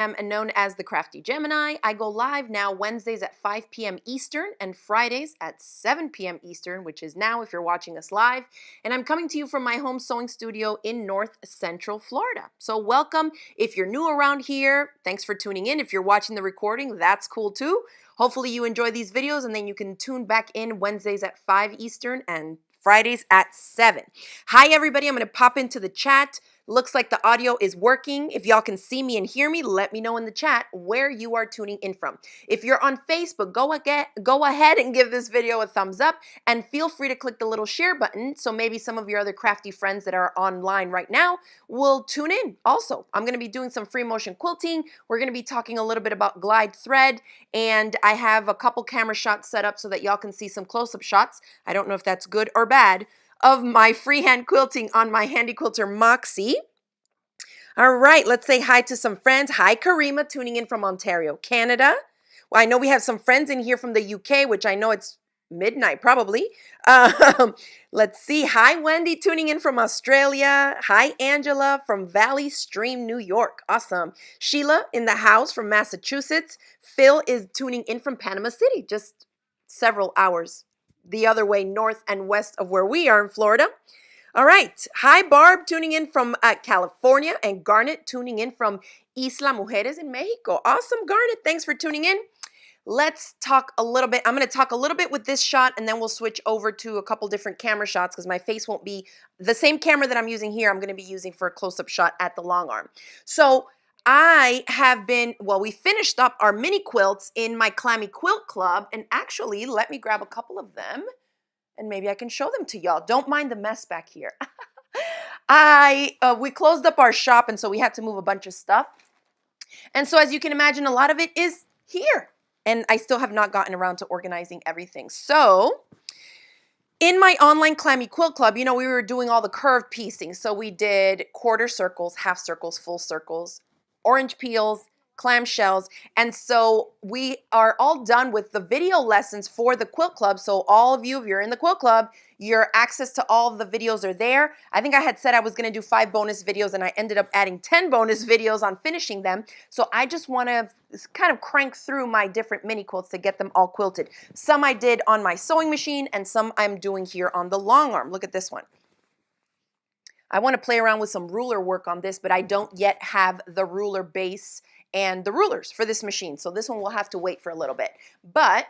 am known as the Crafty Gemini. I go live now Wednesdays at 5 p.m. Eastern and Fridays at 7 p.m. Eastern, which is now if you're watching us live. And I'm coming to you from my home sewing studio in North Central Florida. So welcome. If you're new around here, thanks for tuning in. If you're watching the recording, that's cool too. Hopefully you enjoy these videos, and then you can tune back in Wednesdays at 5 Eastern and Fridays at 7. Hi everybody, I'm going to pop into the chat. Looks like the audio is working. If y'all can see me and hear me, let me know in the chat where you are tuning in from. If you're on Facebook, go ahead and give this video a thumbs up, and feel free to click the little share button so maybe some of your other crafty friends that are online right now will tune in also. I'm going to be doing some free motion quilting. We're going to be talking a little bit about glide thread, and I have a couple camera shots set up so that y'all can see some close-up shots. I don't know if that's good or bad, of my freehand quilting on my HandiQuilter Moxie. All right, let's say hi to some friends. Hi, Karima, tuning in from Ontario, Canada. Well, I know we have some friends in here from the UK, which I know it's midnight probably. Let's see. Hi, Wendy, tuning in from Australia. Hi, Angela from Valley Stream, New York. Awesome. Sheila in the house from Massachusetts. Phil is tuning in from Panama City, just several hours the other way, north and west of where we are in Florida. All right. Hi, Barb, tuning in from California, and Garnet tuning in from Isla Mujeres in Mexico. Awesome, Garnet. Thanks for tuning in. Let's talk a little bit. I'm going to talk a little bit with this shot, and then we'll switch over to a couple different camera shots because my face won't be the same camera that I'm using here. I'm going to be using for a close-up shot at the long arm. So I have been, well, we finished up our mini quilts in my Clammy Quilt Club, and actually, let me grab a couple of them, and maybe I can show them to y'all. Don't mind the mess back here. We closed up our shop, and so we had to move a bunch of stuff. And so as you can imagine, a lot of it is here. And I still have not gotten around to organizing everything. So in my online Clammy Quilt Club, you know, we were doing all the curved piecing. So we did quarter circles, half circles, full circles, orange peels, clamshells. And so we are all done with the video lessons for the quilt club. So all of you, if you're in the quilt club, your access to all of the videos are there. I think I had said I was going to do 5 bonus videos, and I ended up adding 10 bonus videos on finishing them. So I just want to kind of crank through my different mini quilts to get them all quilted. Some I did on my sewing machine, and some I'm doing here on the long arm. Look at this one. I want to play around with some ruler work on this, but I don't yet have the ruler base and the rulers for this machine. So this one will have to wait for a little bit. But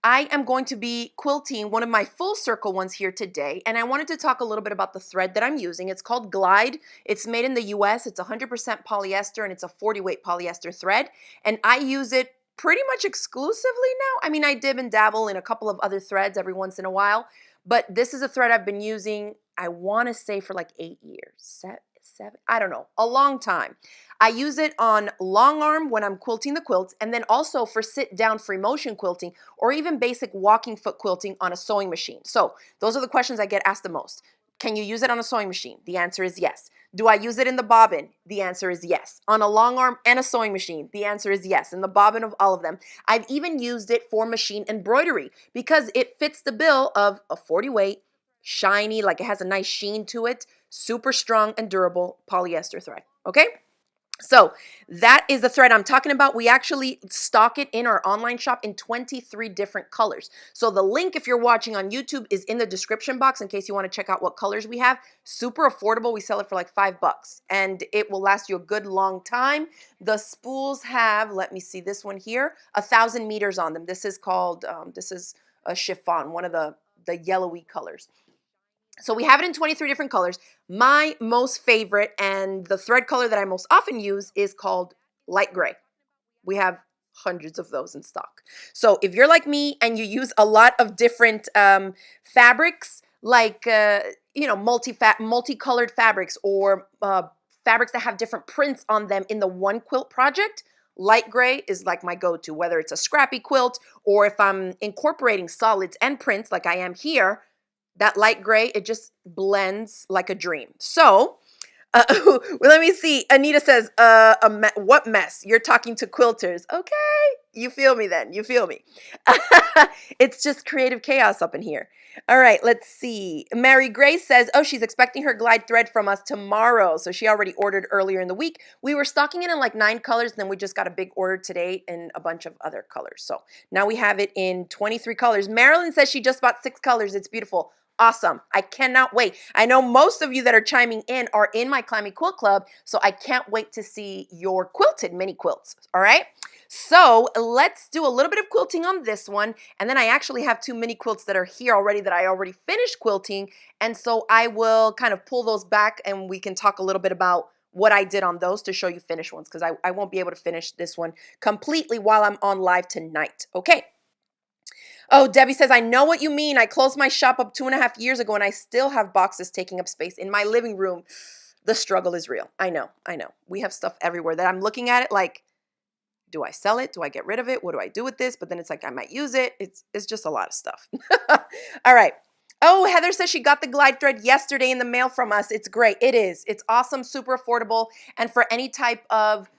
I am going to be quilting one of my full circle ones here today, and I wanted to talk a little bit about the thread that I'm using. It's called Glide. It's made in the US. It's 100% polyester, and it's a 40-weight polyester thread, and I use it pretty much exclusively now. I mean, I dib and dabble in a couple of other threads every once in a while, but this is a thread I've been using, I want to say, for like 8 years, seven, I don't know, a long time. I use it on long arm when I'm quilting the quilts, and then also for sit down free motion quilting, or even basic walking foot quilting on a sewing machine. So those are the questions I get asked the most. Can you use it on a sewing machine? The answer is yes. Do I use it in the bobbin? The answer is yes. On a long arm and a sewing machine? The answer is yes. In the bobbin of all of them. I've even used it for machine embroidery because it fits the bill of a 40-weight, shiny, like it has a nice sheen to it, super strong and durable polyester thread. Okay? So that is the thread I'm talking about. We actually stock it in our online shop in 23 different colors. So the link, if you're watching on YouTube, is in the description box in case you want to check out what colors we have. Super affordable. We sell it for like $5, and it will last you a good long time. The spools have, let me see this one here, 1,000 meters on them. This is called, this is a chiffon, one of the yellowy colors. So we have it in 23 different colors. My most favorite and the thread color that I most often use is called light gray. We have hundreds of those in stock. So if you're like me and you use a lot of different fabrics, like you know, multicolored fabrics, or fabrics that have different prints on them in the one quilt project, light gray is like my go-to, whether it's a scrappy quilt or if I'm incorporating solids and prints like I am here. That light gray, it just blends like a dream. So Well, let me see. Anita says, what mess? You're talking to quilters. Okay. You feel me then. You feel me. It's just creative chaos up in here. All right, let's see. Mary Grace says, oh, she's expecting her glide thread from us tomorrow. So she already ordered earlier in the week. We were stocking it in like 9 colors. And then we just got a big order today in a bunch of other colors. So now we have it in 23 colors. Marilyn says she just bought 6 colors. It's beautiful. Awesome. I cannot wait. I know most of you that are chiming in are in my Clammy Quilt Club, so I can't wait to see your quilted mini quilts, all right? So let's do a little bit of quilting on this one, and then I actually have 2 mini quilts that are here already that I already finished quilting, and so I will kind of pull those back and we can talk a little bit about what I did on those to show you finished ones, because I won't be able to finish this one completely while I'm on live tonight, okay? Oh, Debbie says, I know what you mean. I closed my shop up 2.5 years ago and I still have boxes taking up space in my living room. The struggle is real. I know. We have stuff everywhere that I'm looking at it like, do I sell it? Do I get rid of it? What do I do with this? But then it's like, I might use it. It's just a lot of stuff. All right. Oh, Heather says she got the glide thread yesterday in the mail from us. It's great. It is. It's awesome, super affordable. And for any type of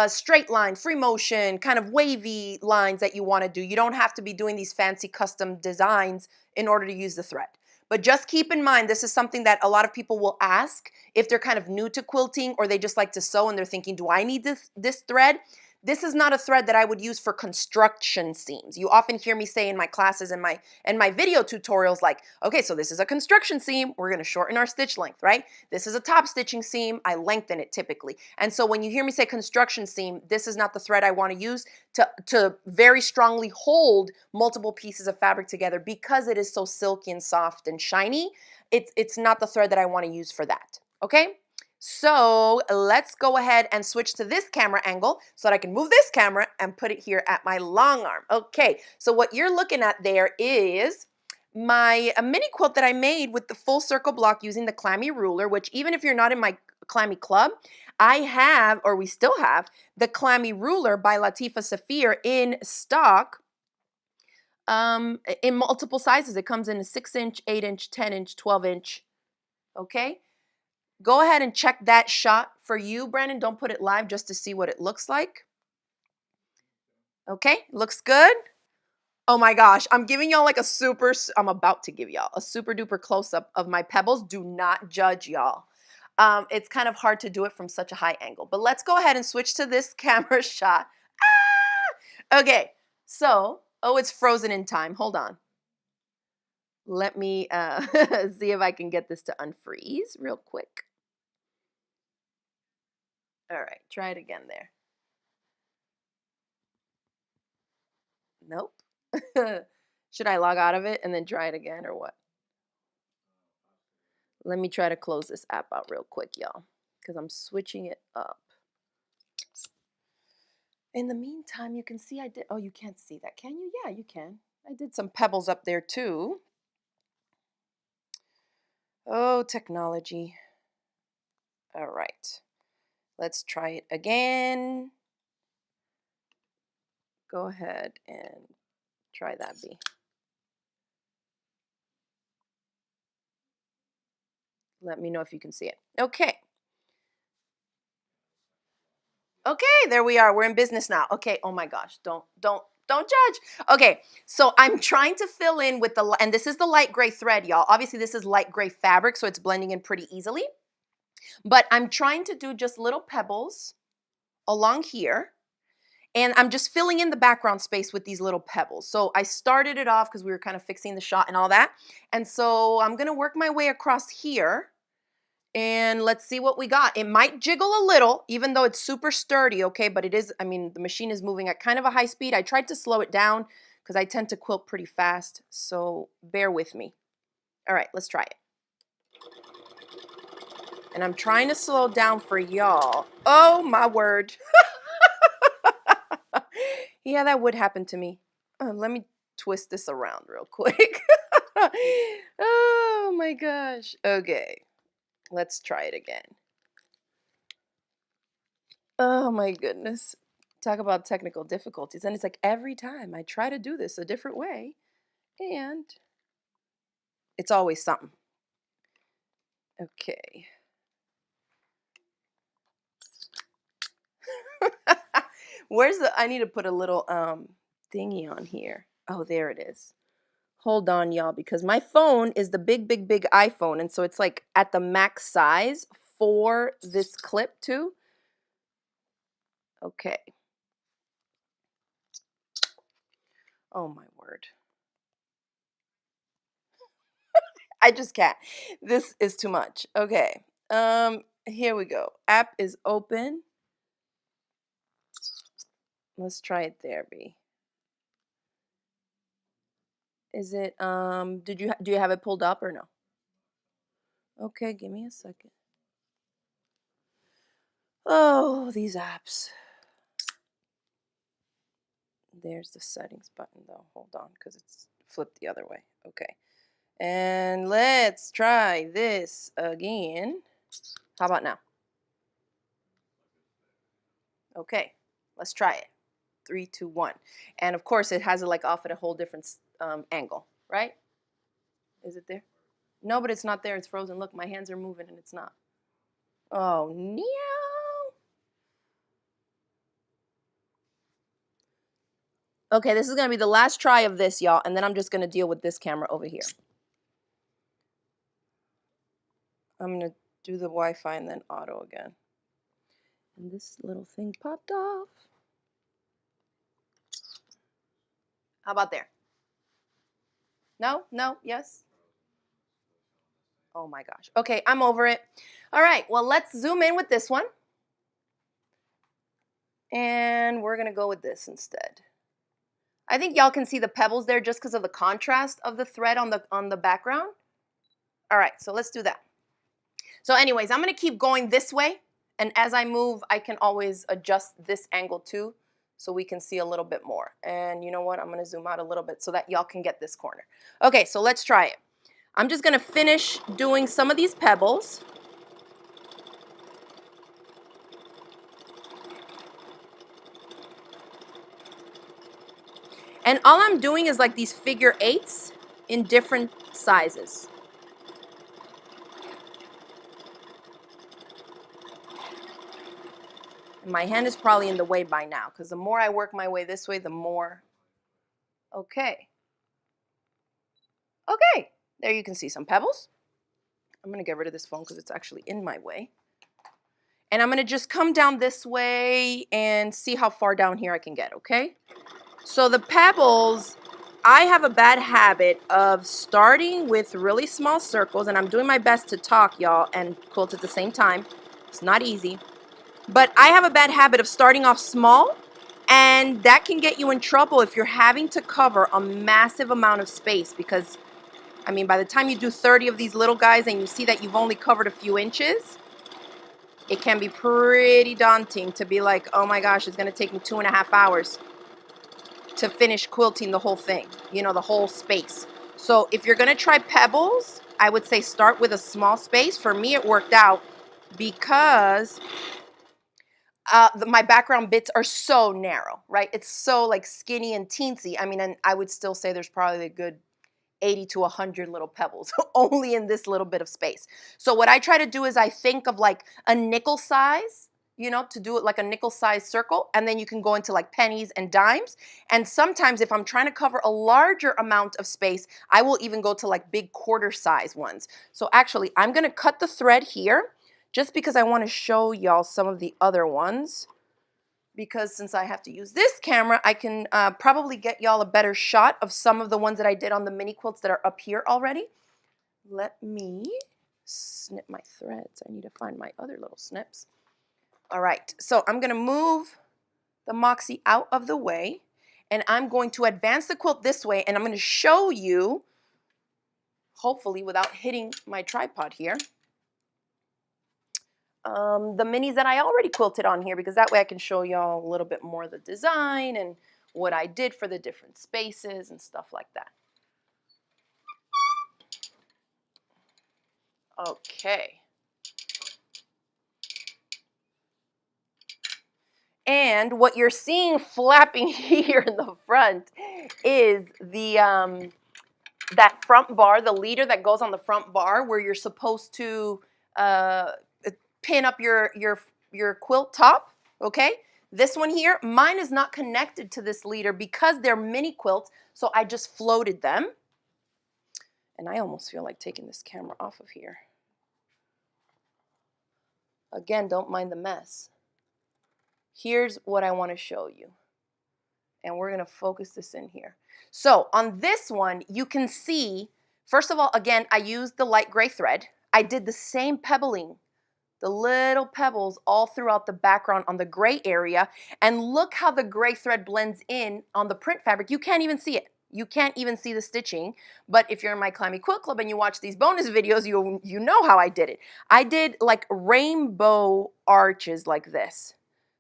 straight line, free motion, kind of wavy lines that you want to do. You don't have to be doing these fancy custom designs in order to use the thread. But just keep in mind, this is something that a lot of people will ask if they're kind of new to quilting or they just like to sew and they're thinking, do I need this thread? This is not a thread that I would use for construction seams. You often hear me say in my classes and my video tutorials like, okay, so this is a construction seam, we're gonna shorten our stitch length, right? This is a top stitching seam, I lengthen it typically. And so when you hear me say construction seam, this is not the thread I wanna use to very strongly hold multiple pieces of fabric together because it is so silky and soft and shiny. It's not the thread that I wanna use for that, okay? So let's go ahead and switch to this camera angle so that I can move this camera and put it here at my long arm. Okay, so what you're looking at there is my mini quilt that I made with the full circle block using the Clammy ruler, which even if you're not in my Clammy club, I have, or we still have, the Clammy ruler by Latifa Safir in stock in multiple sizes. It comes in a 6-inch, 8-inch, 10-inch, 12-inch, okay? Go ahead and check that shot for you, Brandon. Don't put it live just to see what it looks like. Okay, looks good. Oh my gosh, I'm giving y'all like I'm about to give y'all a super duper close up of my pebbles. Do not judge y'all. It's kind of hard to do it from such a high angle, but let's go ahead and switch to this camera shot. Ah! Okay, so, oh, it's frozen in time. Hold on. Let me see if I can get this to unfreeze real quick. All right, try it again there. Nope. Should I log out of it and then try it again or what? Let me try to close this app out real quick, y'all, because I'm switching it up. In the meantime, you can see I did, oh, you can't see that, can you? Yeah, you can. I did some pebbles up there too. Oh, technology. All right. Let's try it again. Go ahead and try that, B. Let me know if you can see it. Okay. Okay, there we are. We're in business now. Okay, oh my gosh, don't judge. Okay, so I'm trying to fill in with the, and this is the light gray thread, y'all. Obviously, this is light gray fabric, so it's blending in pretty easily. But I'm trying to do just little pebbles along here. And I'm just filling in the background space with these little pebbles. So I started it off because we were kind of fixing the shot and all that. And so I'm gonna work my way across here. And let's see what we got. It might jiggle a little, even though it's super sturdy, okay? But it is, I mean, the machine is moving at kind of a high speed. I tried to slow it down because I tend to quilt pretty fast, so bear with me. All right, let's try it. And I'm trying to slow down for y'all. Oh, my word. Yeah, that would happen to me. Let me twist this around real quick. Oh, my gosh. Okay. Let's try it again. Oh my goodness. Talk about technical difficulties. And it's like every time I try to do this a different way, and it's always something. Okay. Where's the, I need to put a little thingy on here. Oh, there it is. Hold on, y'all, because my phone is the big iPhone, and so it's like at the max size for this clip too. Okay. Oh my word. I just can't. This is too much. Okay. Here we go. App is open. Let's try it there, B. Is it do you have it pulled up or no? Okay, give me a second. Oh, these apps. There's the settings button though. Hold on, because it's flipped the other way. Okay. And let's try this again. How about now? Okay, let's try it. 3, 2, 1. And of course, it has it like off at a whole different angle, right? Is it there? No, but it's not there. It's frozen. Look, my hands are moving and it's not. Oh, no. Okay, this is going to be the last try of this, y'all, and then I'm just going to deal with this camera over here. I'm going to do the Wi-Fi and then auto again. And this little thing popped off. How about there? No? No? Yes? Oh my gosh. Okay, I'm over it. All right, well, let's zoom in with this one. And we're going to go with this instead. I think y'all can see the pebbles there just because of the contrast of the thread on the background. All right, so let's do that. So anyways, I'm going to keep going this way. And as I move, I can always adjust this angle too, so we can see a little bit more. And you know what? I'm going to zoom out a little bit so that y'all can get this corner. Okay, so let's try it. I'm just going to finish doing some of these pebbles. And all I'm doing is like these figure eights in different sizes. And my hand is probably in the way by now, because the more I work my way this way, the more. Okay. Okay, there you can see some pebbles. I'm going to get rid of this phone because it's actually in my way. And I'm going to just come down this way and see how far down here I can get, okay? So the pebbles, I have a bad habit of starting with really small circles, and I'm doing my best to talk, y'all, and quilt at the same time. It's not easy. But I have a bad habit of starting off small, and that can get you in trouble if you're having to cover a massive amount of space, because I mean, by the time you do 30 of these little guys and you see that you've only covered a few inches, it can be pretty daunting to be like, oh my gosh, it's going to take me 2.5 hours to finish quilting the whole thing, you know, the whole space. So if you're going to try pebbles, I would say start with a small space. For me, it worked out because my background bits are so narrow, right? It's so like skinny and teensy. I mean, and I would still say there's probably a good 80 to 100 little pebbles only in this little bit of space. So what I try to do is I think of like a nickel size, you know, to do it like a nickel size circle, and then you can go into like pennies and dimes. And sometimes if I'm trying to cover a larger amount of space, I will even go to like big quarter size ones. So actually I'm going to cut the thread here just because I want to show y'all some of the other ones. Because since I have to use this camera, I can probably get y'all a better shot of some of the ones that I did on the mini quilts that are up here already. Let me snip my threads. I need to find my other little snips. All right, so I'm going to move the Moxie out of the way, and I'm going to advance the quilt this way, and I'm going to show you, hopefully without hitting my tripod here, the minis that I already quilted on here, because that way I can show y'all a little bit more of the design and what I did for the different spaces and stuff like that. Okay. And what you're seeing flapping here in the front is the that front bar, the leader that goes on the front bar where you're supposed to pin up your quilt top, okay? This one here, mine is not connected to this leader because they're mini quilts, so I just floated them. And I almost feel like taking this camera off of here. Again, don't mind the mess. Here's what I want to show you. And we're going to focus this in here. So on this one, you can see, first of all, again, I used the light gray thread. I did the same pebbling, the little pebbles all throughout the background on the gray area. And look how the gray thread blends in on the print fabric. You can't even see it. You can't even see the stitching. But if you're in my Clammy Quilt Club and you watch these bonus videos, you know how I did it. I did like rainbow arches like this.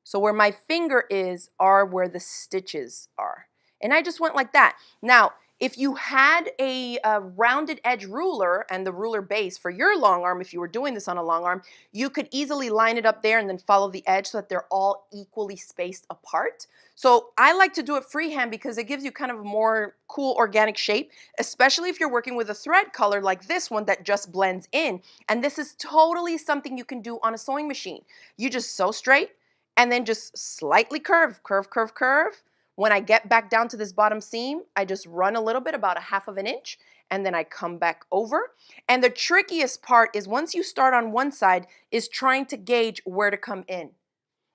So where my finger is are where the stitches are. And I just went like that. Now, if you had a rounded edge ruler and the ruler base for your long arm, if you were doing this on a long arm, you could easily line it up there and then follow the edge so that they're all equally spaced apart. So I like to do it freehand because it gives you kind of a more cool organic shape, especially if you're working with a thread color like this one that just blends in. And this is totally something you can do on a sewing machine. You just sew straight and then just slightly curve, curve, curve, curve. When I get back down to this bottom seam, I just run a little bit, about 1/2 inch, and then I come back over. And the trickiest part is once you start on one side is trying to gauge where to come in.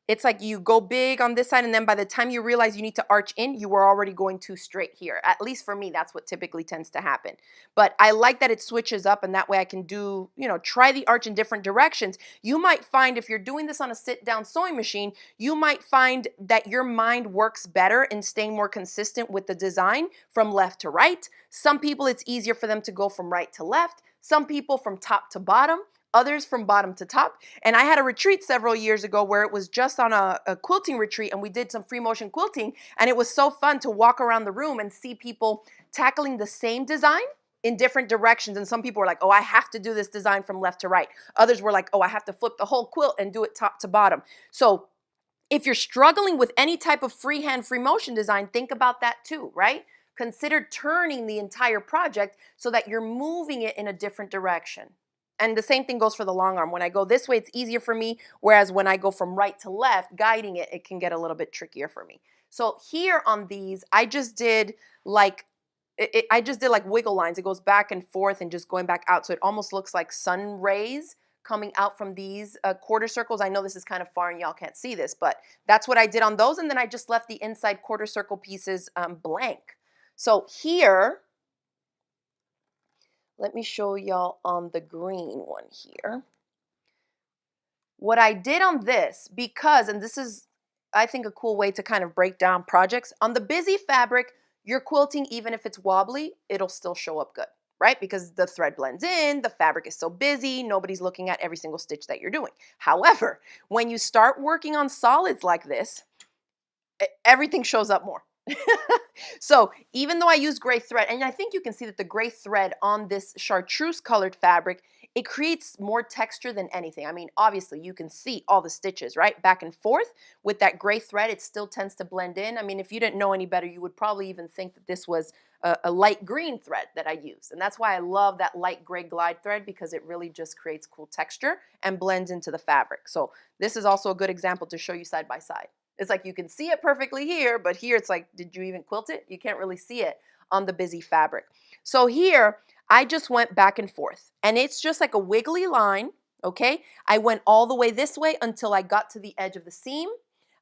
It's like you go big on this side, and then by the time you realize you need to arch in, you were already going too straight here. At least for me, that's what typically tends to happen. But I like that it switches up, and that way I can do, try the arch in different directions. You might find if you're doing this on a sit-down sewing machine, you might find that your mind works better in staying more consistent with the design from left to right. Some people, it's easier for them to go from right to left. Some people from top to bottom. Others from bottom to top. And I had a retreat several years ago where it was just on a quilting retreat, and we did some free motion quilting, and it was so fun to walk around the room and see people tackling the same design in different directions. And some people were like, oh, I have to do this design from left to right. Others were like, oh, I have to flip the whole quilt and do it top to bottom. So if you're struggling with any type of freehand free motion design, think about that too, right? Consider turning the entire project so that you're moving it in a different direction. And the same thing goes for the long arm. When I go this way, it's easier for me, whereas when I go from right to left, guiding it, it can get a little bit trickier for me. So here on these, I just did like wiggle lines. It goes back and forth and just going back out. So it almost looks like sun rays coming out from these quarter circles. I know this is kind of far and y'all can't see this, but that's what I did on those. And then I just left the inside quarter circle pieces blank. So here, let me show y'all on the green one here. What I did on this, because, and this is, I think, a cool way to kind of break down projects. On the busy fabric, your quilting, even if it's wobbly, it'll still show up good, right? Because the thread blends in, the fabric is so busy, nobody's looking at every single stitch that you're doing. However, when you start working on solids like this, everything shows up more. So even though I use gray thread, and I think you can see that the gray thread on this chartreuse colored fabric, it creates more texture than anything. I mean, obviously you can see all the stitches, right? Back and forth with that gray thread, it still tends to blend in. I mean, if you didn't know any better, you would probably even think that this was a light green thread that I used. And that's why I love that light gray glide thread, because it really just creates cool texture and blends into the fabric. So this is also a good example to show you side by side. It's like you can see it perfectly here, but here it's like, did you even quilt it? You can't really see it on the busy fabric. So here, I just went back and forth, and it's just like a wiggly line, okay? I went all the way this way until I got to the edge of the seam.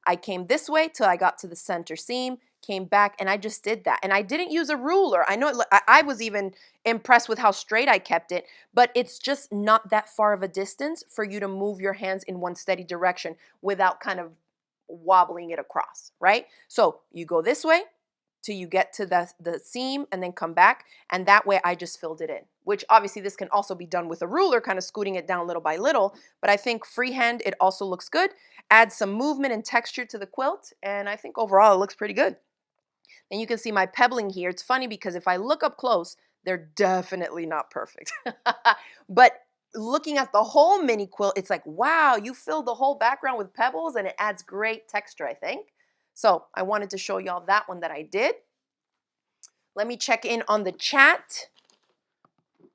I came this way till I got to the center seam, came back, and I just did that. And I didn't use a ruler. I know I was even impressed with how straight I kept it, but it's just not that far of a distance for you to move your hands in one steady direction without kind of wobbling it across, right? So you go this way till you get to the seam and then come back, and that way I just filled it in, which obviously this can also be done with a ruler, kind of scooting it down little by little, but I think freehand it also looks good. Add some movement and texture to the quilt, and I think overall it looks pretty good. And you can see my pebbling here. It's funny because if I look up close, they're definitely not perfect. But looking at the whole mini quilt, it's like, wow, you filled the whole background with pebbles, and it adds great texture, I think. So I wanted to show y'all that one that I did. Let me check in on the chat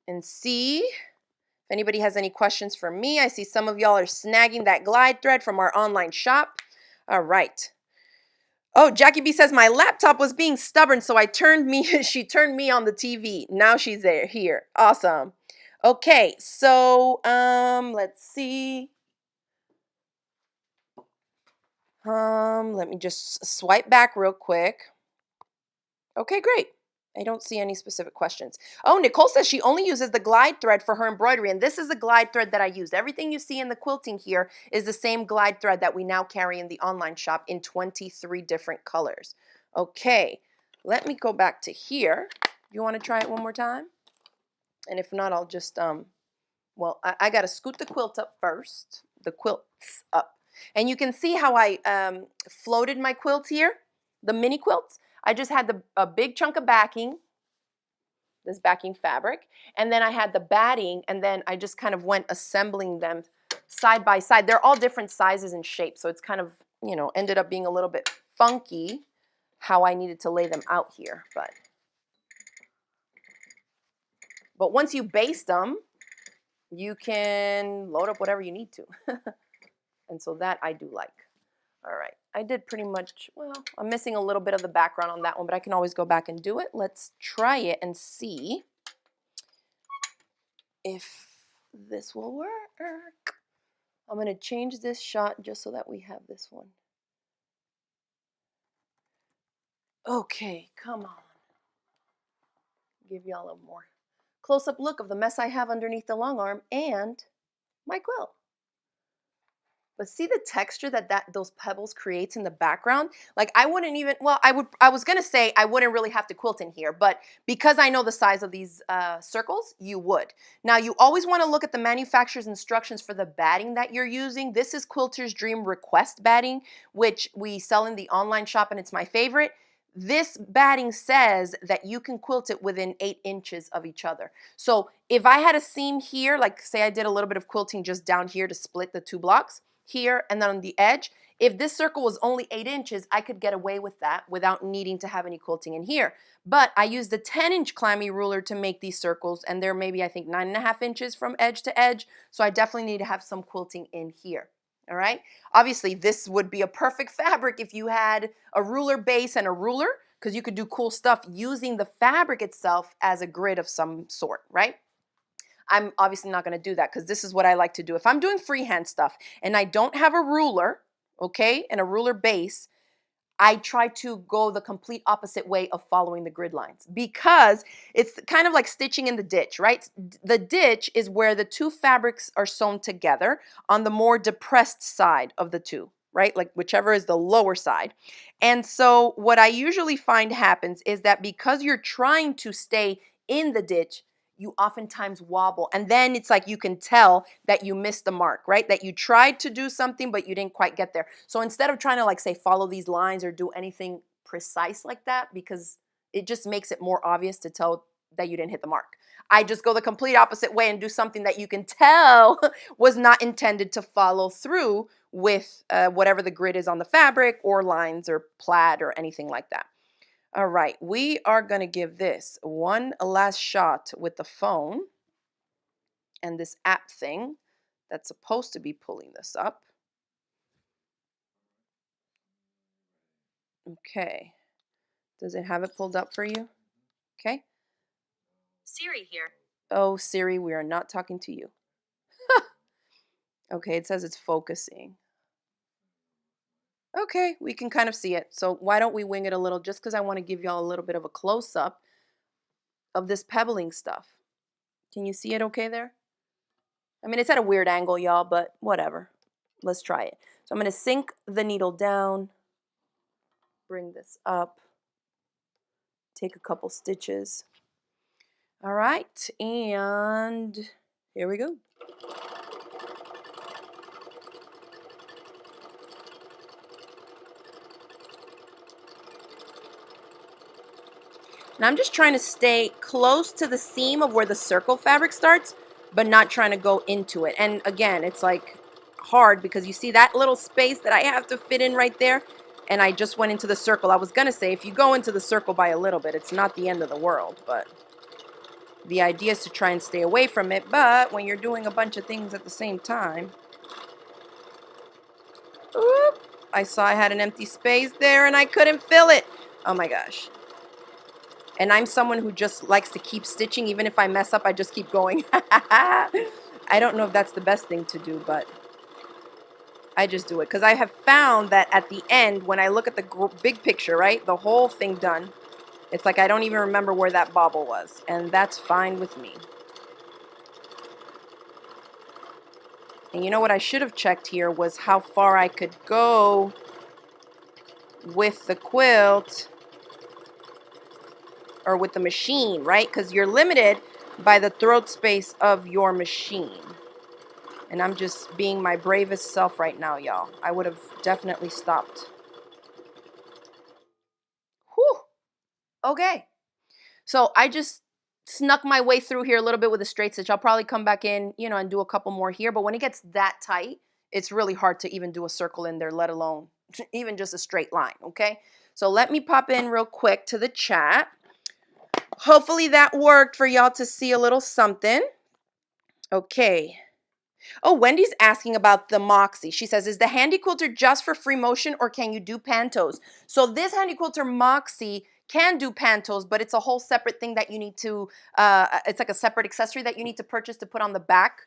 and see if anybody has any questions for me. I see some of y'all are snagging that glide thread from our online shop. All right. Oh, Jackie B says my laptop was being stubborn, so she turned me on the TV. Now she's here. Awesome. Okay, so let's see. Let me just swipe back real quick. Okay, great. I don't see any specific questions. Oh, Nicole says she only uses the glide thread for her embroidery, and this is the glide thread that I use. Everything you see in the quilting here is the same glide thread that we now carry in the online shop in 23 different colors. Okay, let me go back to here. You want to try it one more time? And if not, I'll just, well, I got to scoot the quilt up first, the quilts up. And you can see how I floated my quilts here, the mini quilts. I just had a big chunk of backing, this backing fabric, and then I had the batting, and then I just kind of went assembling them side by side. They're all different sizes and shapes, so it's kind of, you know, ended up being a little bit funky how I needed to lay them out here. But once you baste them, you can load up whatever you need to. And so that I do like. All right, I did pretty much, well, I'm missing a little bit of the background on that one, but I can always go back and do it. Let's try it and see if this will work. I'm going to change this shot just so that we have this one. Okay, come on. Give y'all a more close-up look of the mess I have underneath the long arm and my quilt. But see the texture that those pebbles creates in the background? Like I wouldn't even, well, I was gonna say I wouldn't really have to quilt in here, but because I know the size of these circles, you would. Now you always wanna look at the manufacturer's instructions for the batting that you're using. This is Quilter's Dream Request batting, which we sell in the online shop and it's my favorite. This batting says that you can quilt it within 8 inches of each other. So if I had a seam here, like say I did a little bit of quilting just down here to split the 2 blocks, here and then on the edge, if this circle was only 8 inches, I could get away with that without needing to have any quilting in here. But I used a 10-inch clammy ruler to make these circles, and they're maybe, I think, 9.5 inches from edge to edge, so I definitely need to have some quilting in here. All right. Obviously, this would be a perfect fabric if you had a ruler base and a ruler, because you could do cool stuff using the fabric itself as a grid of some sort, right? I'm obviously not going to do that because this is what I like to do. If I'm doing freehand stuff and I don't have a ruler, okay, and a ruler base, I try to go the complete opposite way of following the grid lines because it's kind of like stitching in the ditch, right? The ditch is where the 2 fabrics are sewn together on the more depressed side of the 2, right? Like whichever is the lower side. And so what I usually find happens is that because you're trying to stay in the ditch, you oftentimes wobble. And then it's like you can tell that you missed the mark, right? That you tried to do something, but you didn't quite get there. So instead of trying to like say follow these lines or do anything precise like that, because it just makes it more obvious to tell that you didn't hit the mark, I just go the complete opposite way and do something that you can tell was not intended to follow through with whatever the grid is on the fabric or lines or plaid or anything like that. All right, we are going to give this one last shot with the phone and this app thing that's supposed to be pulling this up. Okay. Does it have it pulled up for you? Okay. Siri here. Oh, Siri, we are not talking to you. Okay, it says it's focusing. Okay, we can kind of see it. So why don't we wing it a little just because I want to give y'all a little bit of a close-up of this pebbling stuff. Can you see it okay there? I mean, it's at a weird angle, y'all, but whatever. Let's try it. So I'm going to sink the needle down, bring this up, take a couple stitches. All right, and here we go. And I'm just trying to stay close to the seam of where the circle fabric starts, but not trying to go into it. And again, it's like hard because you see that little space that I have to fit in right there, and I just went into the circle. I was gonna say if you go into the circle by a little bit, it's not the end of the world, but the idea is to try and stay away from it. But when you're doing a bunch of things at the same time, oop, I saw I had an empty space there and I couldn't fill it. Oh my gosh. And I'm someone who just likes to keep stitching. Even if I mess up, I just keep going. I don't know if that's the best thing to do, but I just do it. Because I have found that at the end, when I look at the big picture, right, the whole thing done, it's like I don't even remember where that bobble was. And that's fine with me. And you know what I should have checked here was how far I could go with the quilt or with the machine, right? Because you're limited by the throat space of your machine. And I'm just being my bravest self right now, y'all. I would have definitely stopped. Whew. Okay. So I just snuck my way through here a little bit with a straight stitch. I'll probably come back in, you know, and do a couple more here. But when it gets that tight, it's really hard to even do a circle in there, let alone even just a straight line, okay? So let me pop in real quick to the chat. Hopefully that worked for y'all to see a little something. Okay. Oh, Wendy's asking about the Moxie. She says, is the HandiQuilter just for free motion or can you do Pantos? So this HandiQuilter Moxie can do Pantos, but it's a whole separate thing that you need to, it's like a separate accessory that you need to purchase to put on the back,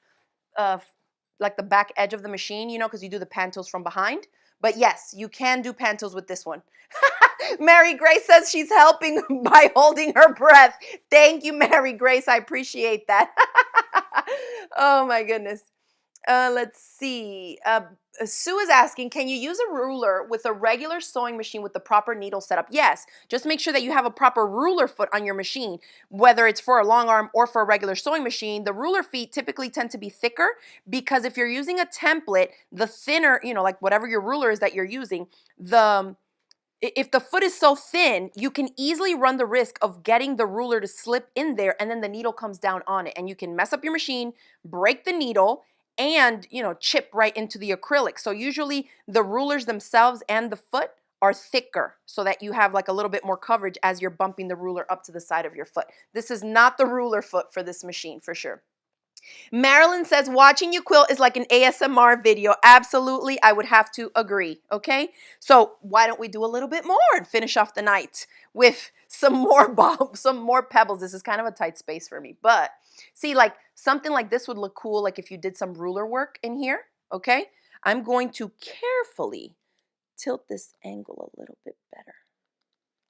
like the back edge of the machine, you know, because you do the Pantos from behind. But yes, you can do Pantos with this one. Mary Grace says she's helping by holding her breath. Thank you, Mary Grace. I appreciate that. Oh my goodness. Let's see. Sue is asking, can you use a ruler with a regular sewing machine with the proper needle setup? Yes. Just make sure that you have a proper ruler foot on your machine, whether it's for a long arm or for a regular sewing machine. The ruler feet typically tend to be thicker because if you're using a template, the thinner, you know, like whatever your ruler is that you're using, if the foot is so thin, you can easily run the risk of getting the ruler to slip in there and then the needle comes down on it and you can mess up your machine, break the needle, and, you know, chip right into the acrylic. So usually the rulers themselves and the foot are thicker so that you have like a little bit more coverage as you're bumping the ruler up to the side of your foot. This is not the ruler foot for this machine for sure. Marilyn says, watching you quilt is like an ASMR video. Absolutely, I would have to agree, okay? So why don't we do a little bit more and finish off the night with some more pebbles. This is kind of a tight space for me, but see, like something like this would look cool, like if you did some ruler work in here, okay? I'm going to carefully tilt this angle a little bit better.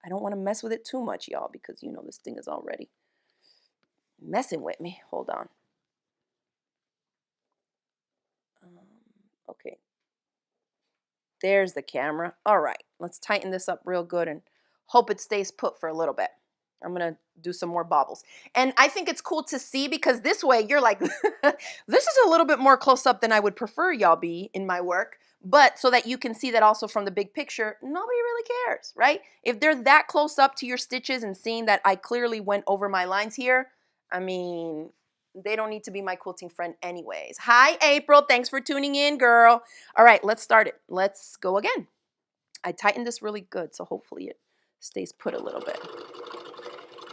I don't want to mess with it too much, y'all, because you know this thing is already messing with me. Hold on. Okay, there's the camera. All right, let's tighten this up real good and hope it stays put for a little bit. I'm gonna do some more bobbles. And I think it's cool to see because this way you're like, this is a little bit more close up than I would prefer y'all be in my work, but so that you can see that also from the big picture, nobody really cares, right? If they're that close up to your stitches and seeing that I clearly went over my lines here, I mean, they don't need to be my quilting friend anyways. Hi, April. Thanks for tuning in, girl. All right, let's start it. Let's go again. I tightened this really good, so hopefully it stays put a little bit.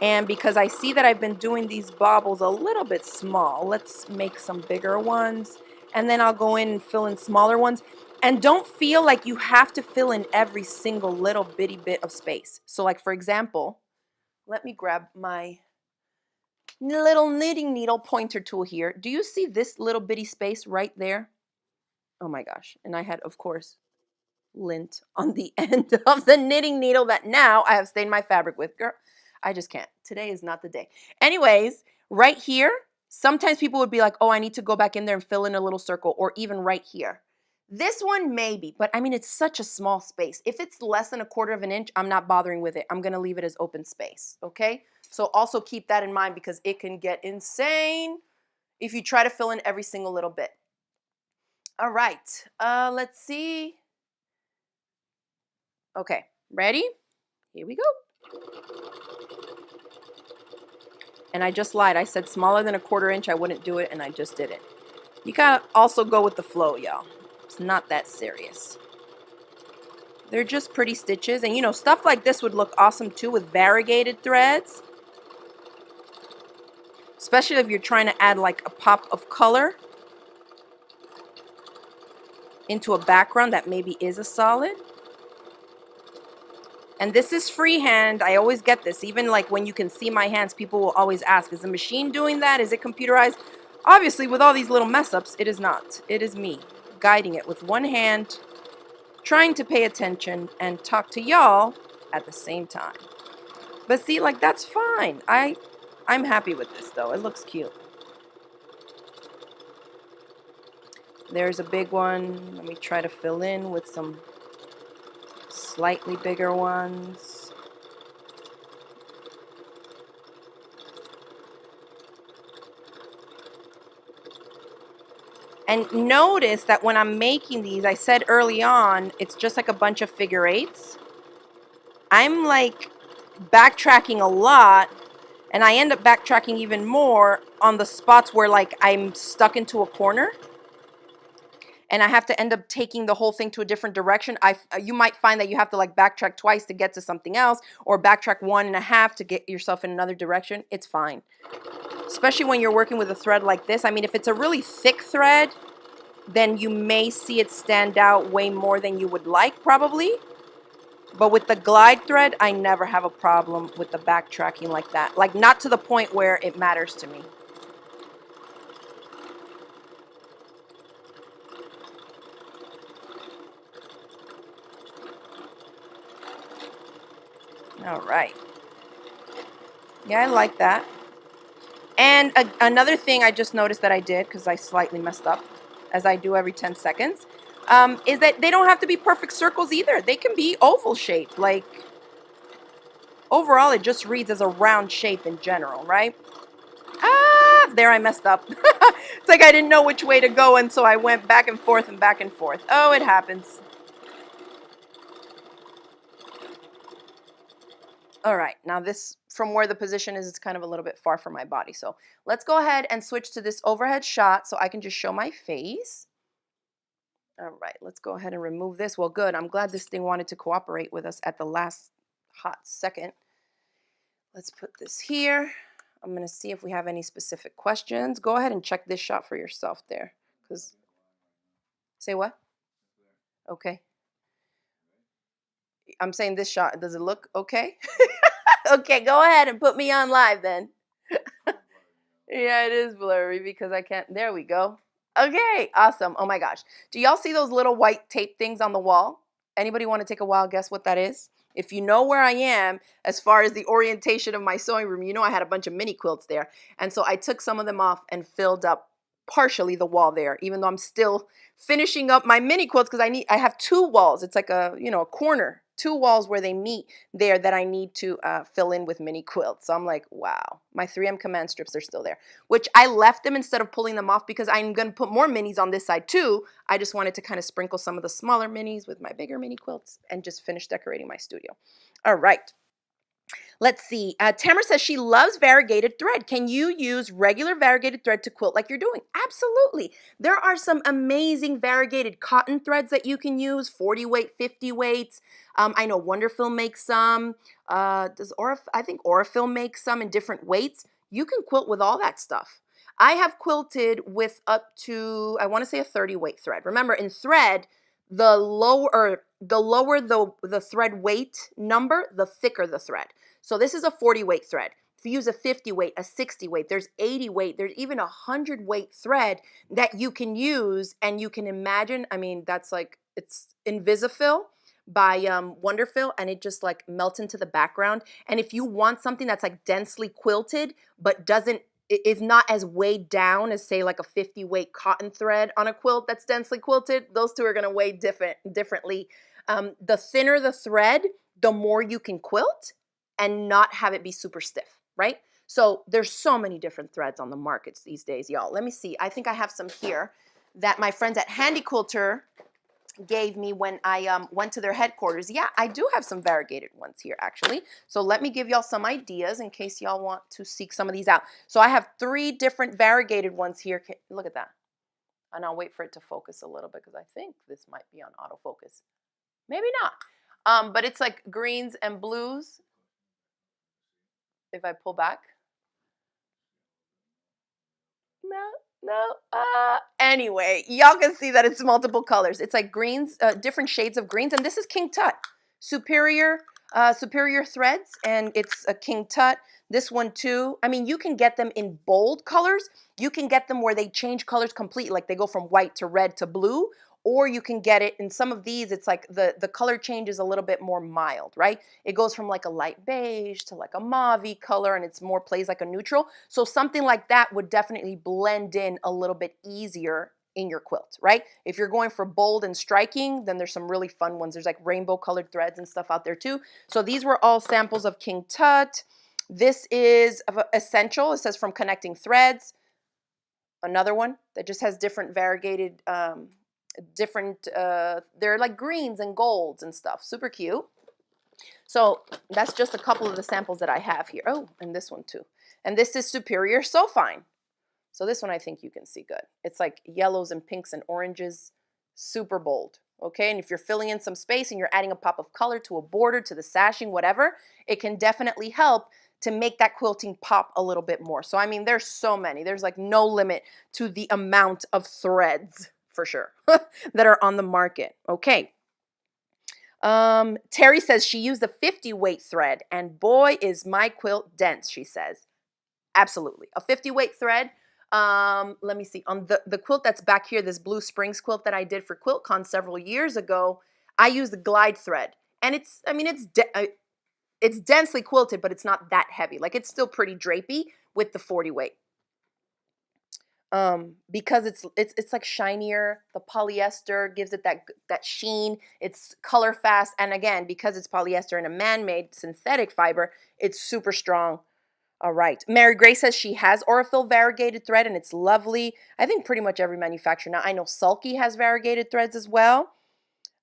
And because I see that I've been doing these bobbles a little bit small, let's make some bigger ones. And then I'll go in and fill in smaller ones. And don't feel like you have to fill in every single little bitty bit of space. So like, for example, let me grab my little knitting needle pointer tool here. Do you see this little bitty space right there? Oh my gosh. And I had, of course, lint on the end of the knitting needle that now I have stained my fabric with. Girl, I just can't. Today is not the day. Anyways, right here, sometimes people would be like, oh, I need to go back in there and fill in a little circle, or even right here. This one maybe, but I mean, it's such a small space. If it's less than 1/4 of an inch, I'm not bothering with it. I'm going to leave it as open space, okay? So also keep that in mind because it can get insane if you try to fill in every single little bit. All right, let's see. Okay, ready? Here we go. And I just lied. I said smaller than 1/4 inch, I wouldn't do it, and I just did it. You gotta also go with the flow, y'all. It's not that serious. They're just pretty stitches, and you know, stuff like this would look awesome too with variegated threads. Especially if you're trying to add like a pop of color into a background that maybe is a solid. And this is freehand. I always get this. Even like when you can see my hands, people will always ask, is the machine doing that? Is it computerized? Obviously, with all these little mess ups, it is not. It is me guiding it with one hand, trying to pay attention and talk to y'all at the same time. But see, like, that's fine. I'm happy with this, though. It looks cute. There's a big one. Let me try to fill in with some slightly bigger ones. And notice that when I'm making these, I said early on, it's just like a bunch of figure eights. I'm like backtracking a lot, and I end up backtracking even more on the spots where like I'm stuck into a corner and I have to end up taking the whole thing to a different direction. You might find that you have to like backtrack twice to get to something else, or backtrack 1.5 to get yourself in another direction. It's fine. Especially when you're working with a thread like this. I mean, if it's a really thick thread, then you may see it stand out way more than you would like, probably. But with the glide thread, I never have a problem with the backtracking like that. Like, not to the point where it matters to me. All right. Yeah, I like that. And another thing I just noticed that I did, because I slightly messed up, as I do every 10 seconds, is that they don't have to be perfect circles either. They can be oval shaped. Like, overall, it just reads as a round shape in general, right? Ah, there I messed up. It's like I didn't know which way to go, and so I went back and forth and back and forth. Oh, it happens. All right, now this, from where the position is, it's kind of a little bit far from my body. So let's go ahead and switch to this overhead shot so I can just show my face. All right, let's go ahead and remove this. Well, good. I'm glad this thing wanted to cooperate with us at the last hot second. Let's put this here. I'm going to see if we have any specific questions. Go ahead and check this shot for yourself there. Say what? Okay. I'm saying this shot. Does it look okay? Okay, go ahead and put me on live then. Yeah, it is blurry because I can't. There we go. Okay, awesome. Oh my gosh. Do y'all see those little white tape things on the wall? Anybody want to take a wild guess what that is? If you know where I am, as far as the orientation of my sewing room, you know I had a bunch of mini quilts there. And so I took some of them off and filled up partially the wall there, even though I'm still finishing up my mini quilts because I have two walls. It's like a, a corner, two walls where they meet there that I need to fill in with mini quilts. So I'm like, wow, my 3M command strips are still there, which I left them instead of pulling them off because I'm going to put more minis on this side too. I just wanted to kind of sprinkle some of the smaller minis with my bigger mini quilts and just finish decorating my studio. All right. Let's see. Tamara says she loves variegated thread. Can you use regular variegated thread to quilt like you're doing? Absolutely. There are some amazing variegated cotton threads that you can use, 40 weight, 50 weights. I know Wonderfil makes some. I think Aurifil makes some in different weights. You can quilt with all that stuff. I have quilted with up to, I want to say, a 30 weight thread. Remember, in thread, the lower the thread weight number, the thicker the thread. So this is a 40 weight thread. If you use a 50 weight, a 60 weight, there's 80 weight, there's even a 100 weight thread that you can use. And you can imagine, I mean, that's like, it's Invisifil by Wonderfil, and it just like melts into the background. And if you want something that's like densely quilted, but is not as weighed down as, say, like a 50 weight cotton thread on a quilt that's densely quilted, those two are going to weigh differently. The thinner the thread, the more you can quilt and not have it be super stiff, right? So there's so many different threads on the markets these days, y'all. Let me see. I think I have some here that my friends at HandiQuilter gave me when I went to their headquarters. Yeah, I do have some variegated ones here, actually. So let me give y'all some ideas in case y'all want to seek some of these out. So I have 3 different variegated ones here. Look at that. And I'll wait for it to focus a little bit because I think this might be on autofocus. Maybe not. But it's like greens and blues. If I pull back. No. No. Anyway, y'all can see that it's multiple colors. It's like greens, different shades of greens, and this is King Tut, superior threads, and it's a King Tut. This one too. I mean, you can get them in bold colors. You can get them where they change colors completely, like they go from white to red to blue. Or you can get it in some of these, it's like the color change is a little bit more mild, right? It goes from like a light beige to like a mauve color, and it's more plays like a neutral. So something like that would definitely blend in a little bit easier in your quilt, right? If you're going for bold and striking, then there's some really fun ones. There's like rainbow colored threads and stuff out there too. So these were all samples of King Tut. This is Essential. It says from Connecting Threads. Another one that just has different variegated they're like greens and golds and stuff. Super cute. So that's just a couple of the samples that I have here. Oh, and this one too. And this is Superior So Fine. So this one I think you can see good. It's like yellows and pinks and oranges, super bold. Okay, and if you're filling in some space and you're adding a pop of color to a border, to the sashing, whatever, it can definitely help to make that quilting pop a little bit more. So I mean, there's so many. There's like no limit to the amount of threads, for sure, that are on the market. Okay. Terry says she used a 50 weight thread, and boy, is my quilt dense, she says. Absolutely. A 50 weight thread. Let me see. On the quilt that's back here, this Blue Springs quilt that I did for QuiltCon several years ago, I used the glide thread. And it's, I mean, it's densely quilted, but it's not that heavy. Like it's still pretty drapey with the 40 weight. Because it's like shinier. The polyester gives it that sheen. It's color fast, and again, because it's polyester and a man-made synthetic fiber, it's super strong. All right. Mary Grace says she has Aurifil variegated thread, and it's lovely. I think pretty much every manufacturer now. I know Sulky has variegated threads as well.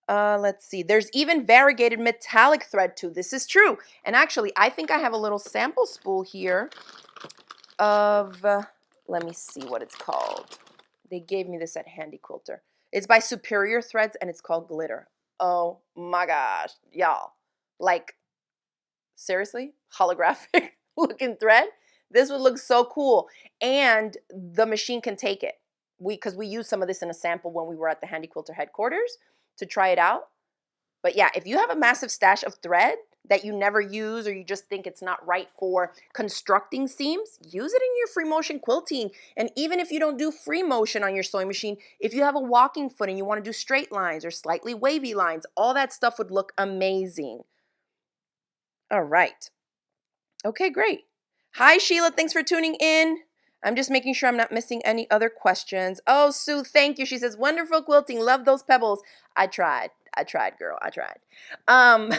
Let's see. There's even variegated metallic thread too. This is true. And actually, I think I have a little sample spool here of, let me see what it's called. They gave me this at HandiQuilter. It's by Superior Threads, and it's called Glitter. Oh my gosh, y'all. Like, seriously? Holographic looking thread? This would look so cool. And the machine can take it. Because we used some of this in a sample when we were at the HandiQuilter headquarters to try it out. But yeah, if you have a massive stash of thread that you never use, or you just think it's not right for constructing seams, use it in your free motion quilting. And even if you don't do free motion on your sewing machine, if you have a walking foot and you want to do straight lines or slightly wavy lines, all that stuff would look amazing. All right. Okay, great. Hi, Sheila. Thanks for tuning in. I'm just making sure I'm not missing any other questions. Oh, Sue, thank you. She says, wonderful quilting. Love those pebbles. I tried, girl. I tried. Um,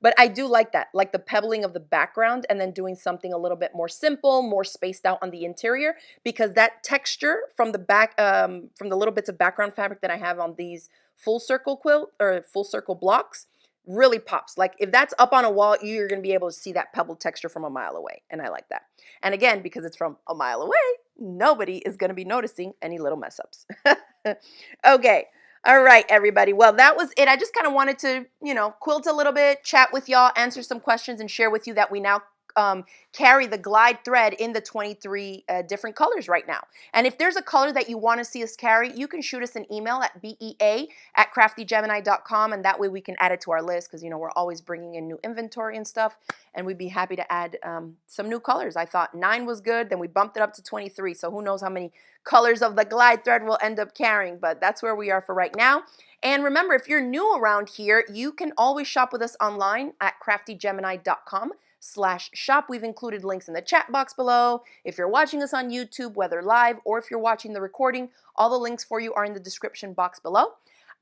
but I do like that, like the pebbling of the background and then doing something a little bit more simple, more spaced out on the interior, because that texture from the back, from the little bits of background fabric that I have on these full circle quilt or full circle blocks, really pops. Like if that's up on a wall, you're going to be able to see that pebble texture from a mile away. And I like that. And again, because it's from a mile away, nobody is going to be noticing any little mess ups. Okay. All right, everybody. Well, that was it. I just kind of wanted to, quilt a little bit, chat with y'all, answer some questions, and share with you that we now carry the glide thread in the 23 different colors right now. And if there's a color that you want to see us carry, you can shoot us an email at bea@craftygemini.com, and that way we can add it to our list, because we're always bringing in new inventory and stuff, and we'd be happy to add some new colors. I thought 9 was good, then we bumped it up to 23, so who knows how many colors of the glide thread we'll end up carrying, but that's where we are for right now. And remember, if you're new around here, you can always shop with us online at craftygemini.com/shop. We've included links in the chat box below. If you're watching us on YouTube, whether live or if you're watching the recording, all the links for you are in the description box below.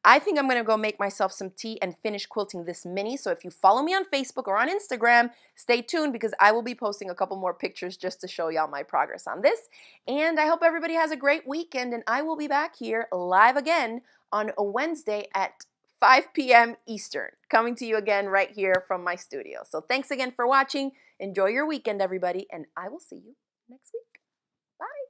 I think I'm going to go make myself some tea and finish quilting this mini. So if you follow me on Facebook or on Instagram, stay tuned, because I will be posting a couple more pictures just to show y'all my progress on this. And I hope everybody has a great weekend, and I will be back here live again on a Wednesday at 5 p.m. Eastern, coming to you again right here from my studio. So thanks again for watching. Enjoy your weekend, everybody, and I will see you next week. Bye.